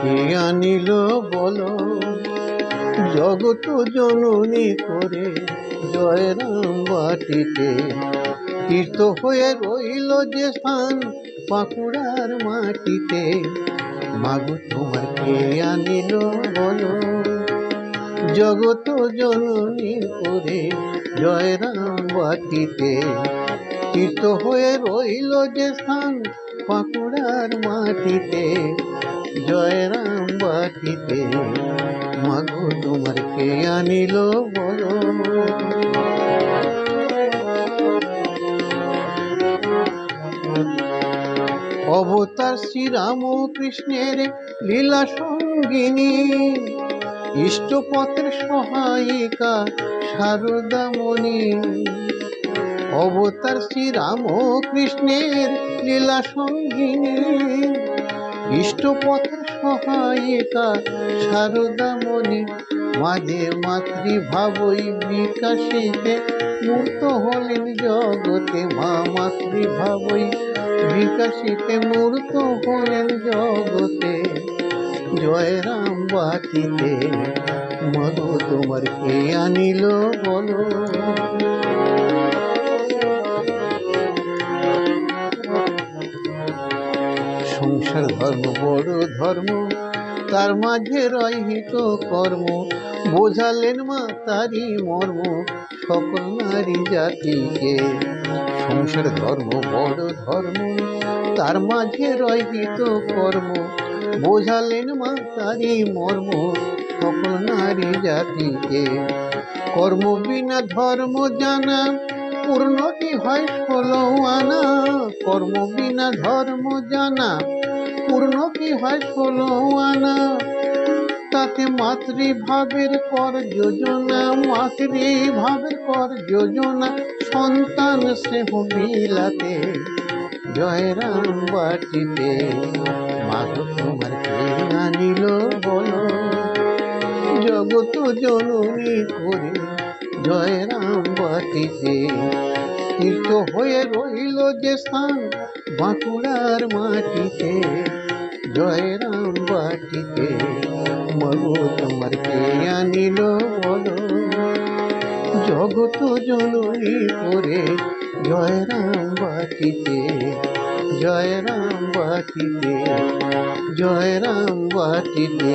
কে আনিল বলো জগত জননী করে জয়রাম বাটিতে। তীর্থ হয়ে রইল যে স্থান বাঁকুড়ার মাটিতে। মাগো তোমার কে আনিল বলো জগত জননী করে জয়রাম বাটিতে। তীর্থ হয়ে রইল যে স্থান বাঁকুড়ার মাটিতে, জয়রাম বাটিতে। মাগো তোমার কে আনিল বলো। অবতার শ্রীরাম কৃষ্ণের লীলা সঙ্গিনী, ইষ্টপথের সহায়িকা শারদামণি। অবতার শ্রীরাম কৃষ্ণের লীলা সঙ্গিনী, ইষ্টপথের সহায়িকা শারদামণি। মাঝে মাতৃভাবই বিকাশিতে মূর্ত হলেন জগতে। মা মাতৃভাবই বিকাশিতে মূর্ত হলেন জগতে, জয়রাম বাটিতে। মাগো তোমার কে আনিল বলো। সংসার ধর্ম বড় ধর্ম, তার মাঝে রহিত কর্ম। বোঝালেন মা তারি মর্ম সকল নারী জাতিকে। সংসার ধর্ম বড় ধর্ম, তার মাঝে রহিত কর্ম। বোঝালেন মা তারি মর্ম সকল নারী জাতিকে। কর্ম বিনা ধর্ম জানা পূর্ণ কি হয় 16 আনা। কর্ম বিনা ধর্ম জানা পূর্ণ কি হয় 16 আনা। তাতে মাতৃভাবের কর যোজনা, মাতৃভাবের কর যোজনা। সন্তান স্নেহ বিলাতে জয়রাম বাটিতে। মাগো তোমার কে আনিল বলো জগত জননী করে জয়রাম বাটিতে। তীর্থ হয়ে রইল যে স্থান বাঁকুড়ার মাটিতে, জয়রাম বাটিতে। মাগো তোমার কে আনিল বলো জগত জননী করে জয়রাম বাটিতে, জয়রাম বাটিতে, জয়রাম বাটিতে।